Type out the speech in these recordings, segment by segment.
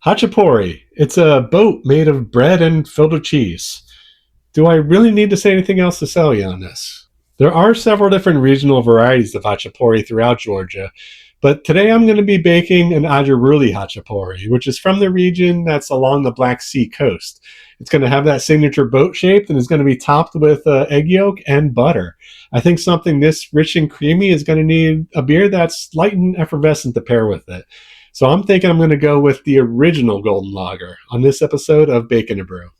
Khachapuri. It's a boat made of bread and filled with cheese. Do I really need to say anything else to sell you on this? There are several different regional varieties of Khachapuri throughout Georgia, but today I'm going to be baking an Adjaruli Khachapuri, which is from the region that's along the Black Sea coast. It's going to have that signature boat shape and is going to be topped with egg yolk and butter. I think something this rich and creamy is going to need a beer that's light and effervescent to pair with it. So I'm thinking I'm going to go with the original Golden Lager on this episode of Bacon to Brew.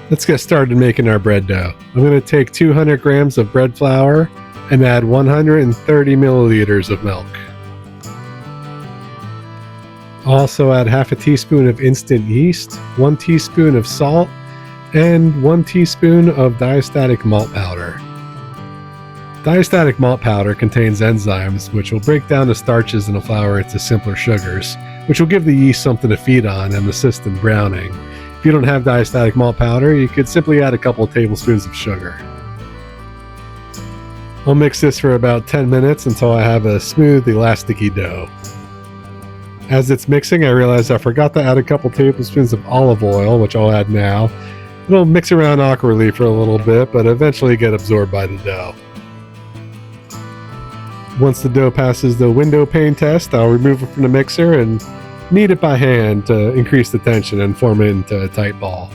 Let's get started making our bread dough. I'm going to take 200 grams of bread flour and add 130 milliliters of milk. Also add half a teaspoon of instant yeast, 1 teaspoon of salt, and 1 teaspoon of diastatic malt powder. Diastatic malt powder contains enzymes which will break down the starches in the flour into simpler sugars, which will give the yeast something to feed on and assist in browning. If you don't have diastatic malt powder, you could simply add a couple of tablespoons of sugar. I'll mix this for about 10 minutes until I have a smooth, elasticy dough. As it's mixing, I realized I forgot to add a couple tablespoons of olive oil, which I'll add now. It'll mix around awkwardly for a little bit, but eventually get absorbed by the dough. Once the dough passes the window pane test, I'll remove it from the mixer and knead it by hand to increase the tension and form it into a tight ball.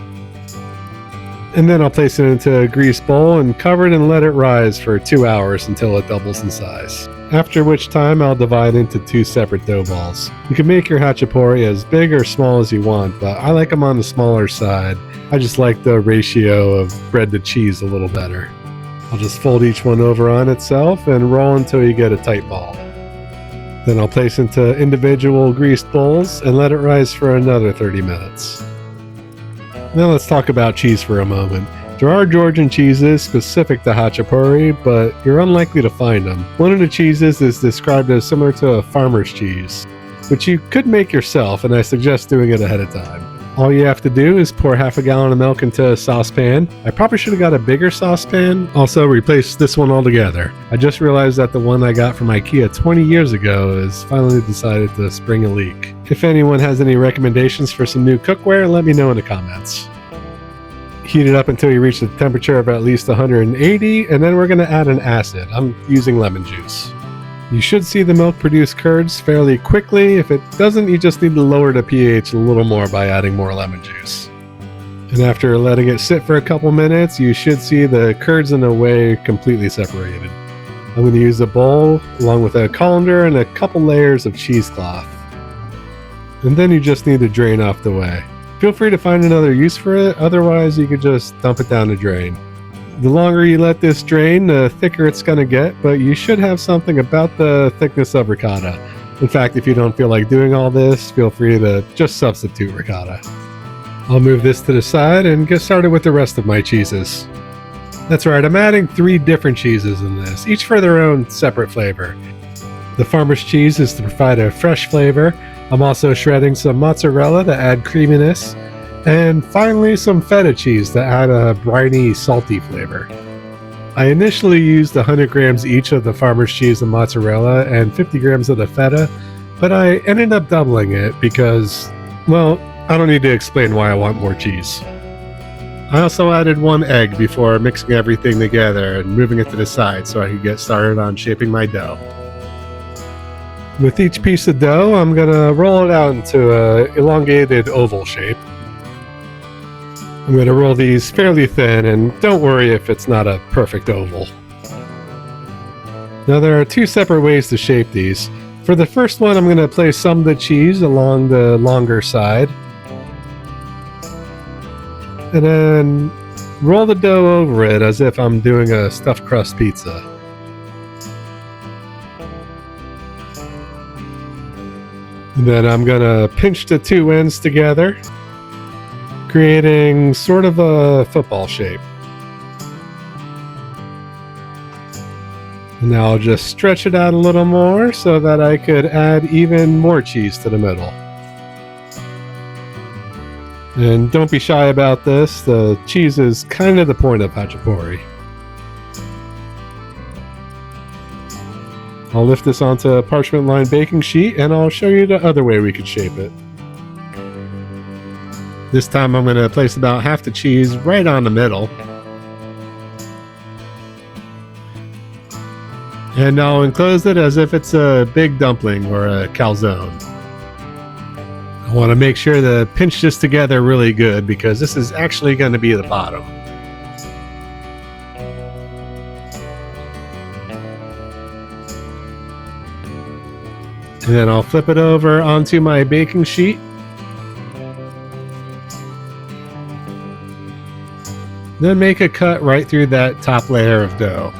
And then I'll place it into a greased bowl and cover it and let it rise for 2 hours until it doubles in size. After which time I'll divide into 2 separate dough balls. You can make your Khachapuri as big or small as you want, but I like them on the smaller side. I just like the ratio of bread to cheese a little better. I'll just fold each one over on itself and roll until you get a tight ball. Then I'll place into individual greased bowls and let it rise for another 30 minutes. Now let's talk about cheese for a moment. There are Georgian cheeses specific to Khachapuri, but you're unlikely to find them. One of the cheeses is described as similar to a farmer's cheese, which you could make yourself, and I suggest doing it ahead of time. All you have to do is pour half a gallon of milk into a saucepan. I probably should have got a bigger saucepan. Also, replace this one altogether. I just realized that the one I got from IKEA 20 years ago has finally decided to spring a leak. If anyone has any recommendations for some new cookware, let me know in the comments. Heat it up until you reach the temperature of at least 180, and then we're going to add an acid. I'm using lemon juice. You should see the milk produce curds fairly quickly. If it doesn't, you just need to lower the pH a little more by adding more lemon juice. And after letting it sit for a couple minutes, you should see the curds in the whey completely separated. I'm going to use a bowl along with a colander and a couple layers of cheesecloth. And then you just need to drain off the whey. Feel free to find another use for it, otherwise you could just dump it down the drain. The longer you let this drain, the thicker it's going to get, but you should have something about the thickness of ricotta. In fact, if you don't feel like doing all this, feel free to just substitute ricotta. I'll move this to the side and get started with the rest of my cheeses. That's right, I'm adding 3 different cheeses in this, each for their own separate flavor. The farmer's cheese is to provide a fresh flavor. I'm also shredding some mozzarella to add creaminess. And finally, some feta cheese to add a briny, salty flavor. I initially used 100 grams each of the farmer's cheese and mozzarella and 50 grams of the feta, but I ended up doubling it because, well, I don't need to explain why I want more cheese. I also added 1 egg before mixing everything together and moving it to the side so I could get started on shaping my dough. With each piece of dough, I'm going to roll it out into an elongated oval shape. I'm going to roll these fairly thin, and don't worry if it's not a perfect oval. Now there are 2 separate ways to shape these. For the first one, I'm going to place some of the cheese along the longer side. And then roll the dough over it as if I'm doing a stuffed crust pizza. And then I'm going to pinch the 2 ends together, creating sort of a football shape. And now I'll just stretch it out a little more so that I could add even more cheese to the middle. And don't be shy about this, the cheese is kind of the point of Khachapuri. I'll lift this onto a parchment lined baking sheet and I'll show you the other way we could shape it. This time I'm going to place about half the cheese right on the middle. And I'll enclose it as if it's a big dumpling or a calzone. I want to make sure to pinch this together really good because this is actually going to be the bottom. And then I'll flip it over onto my baking sheet. Then make a cut right through that top layer of dough.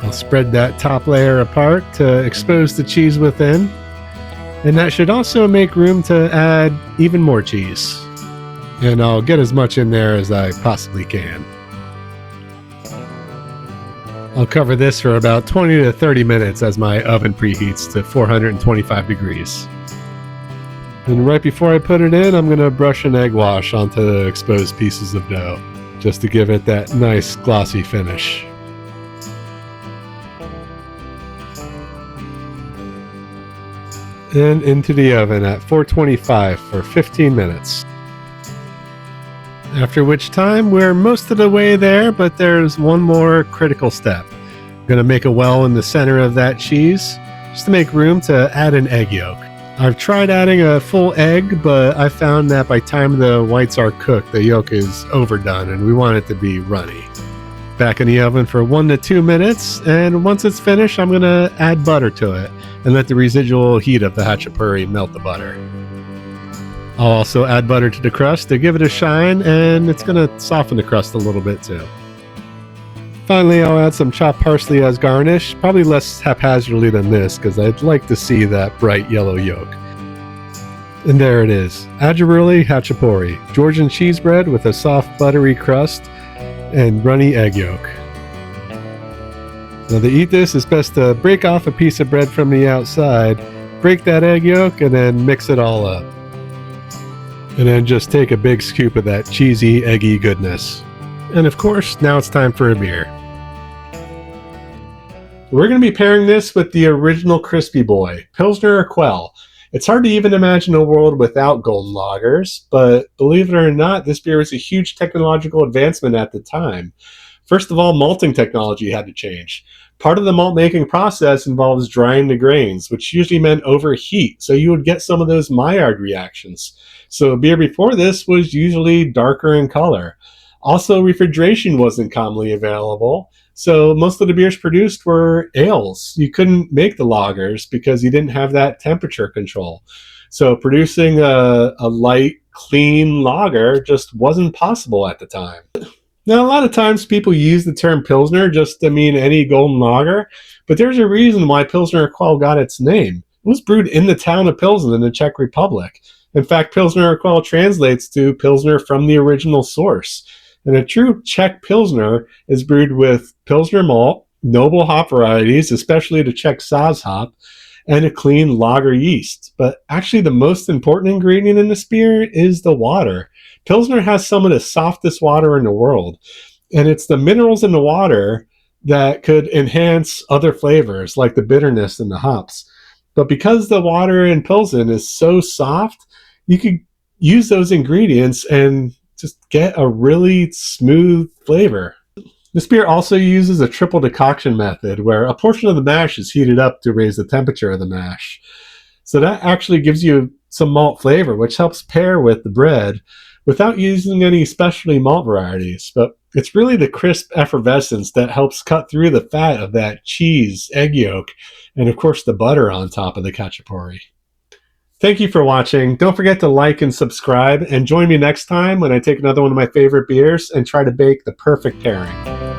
I'll spread that top layer apart to expose the cheese within. And that should also make room to add even more cheese. And I'll get as much in there as I possibly can. I'll cover this for about 20 to 30 minutes as my oven preheats to 425 degrees. And right before I put it in, I'm going to brush an egg wash onto the exposed pieces of dough, just to give it that nice glossy finish. And into the oven at 425 for 15 minutes. After which time we're most of the way there, but there's one more critical step. I'm going to make a well in the center of that cheese, just to make room to add an egg yolk. I've tried adding a full egg, but I found that by the time the whites are cooked, the yolk is overdone and we want it to be runny. Back in the oven for 1 to 2 minutes, and once it's finished, I'm going to add butter to it and let the residual heat of the khachapuri melt the butter. I'll also add butter to the crust to give it a shine, and it's going to soften the crust a little bit too. Finally, I'll add some chopped parsley as garnish, probably less haphazardly than this because I'd like to see that bright yellow yolk. And there it is, Adjaruli Khachapuri, Georgian cheese bread with a soft buttery crust and runny egg yolk. Now to eat this, it's best to break off a piece of bread from the outside, break that egg yolk, and then mix it all up. And then just take a big scoop of that cheesy, eggy goodness. And of course, now it's time for a beer. We're going to be pairing this with the original Crispy Boy, Pilsner Urquell. It's hard to even imagine a world without golden lagers, but believe it or not, this beer was a huge technological advancement at the time. First of all, malting technology had to change. Part of the malt making process involves drying the grains, which usually meant overheat, so you would get some of those Maillard reactions. So beer before this was usually darker in color. Also, refrigeration wasn't commonly available, so most of the beers produced were ales. You couldn't make the lagers because you didn't have that temperature control. So producing a light, clean lager just wasn't possible at the time. Now, a lot of times people use the term Pilsner just to mean any golden lager, but there's a reason why Pilsner Urquell got its name. It was brewed in the town of Pilsen in the Czech Republic. In fact, Pilsner Urquell translates to Pilsner from the original source. And a true Czech Pilsner is brewed with Pilsner malt, noble hop varieties, especially the Czech Saz hop, and a clean lager yeast. But actually the most important ingredient in this beer is the water. Pilsner has some of the softest water in the world, and it's the minerals in the water that could enhance other flavors like the bitterness in the hops. But because the water in Pilsen is so soft, you could use those ingredients and just get a really smooth flavor. This beer also uses a triple decoction method where a portion of the mash is heated up to raise the temperature of the mash. So that actually gives you some malt flavor, which helps pair with the bread without using any specialty malt varieties. But it's really the crisp effervescence that helps cut through the fat of that cheese, egg yolk, and of course the butter on top of the khachapuri. Thank you for watching. Don't forget to like and subscribe, and join me next time when I take another one of my favorite beers and try to bake the perfect pairing.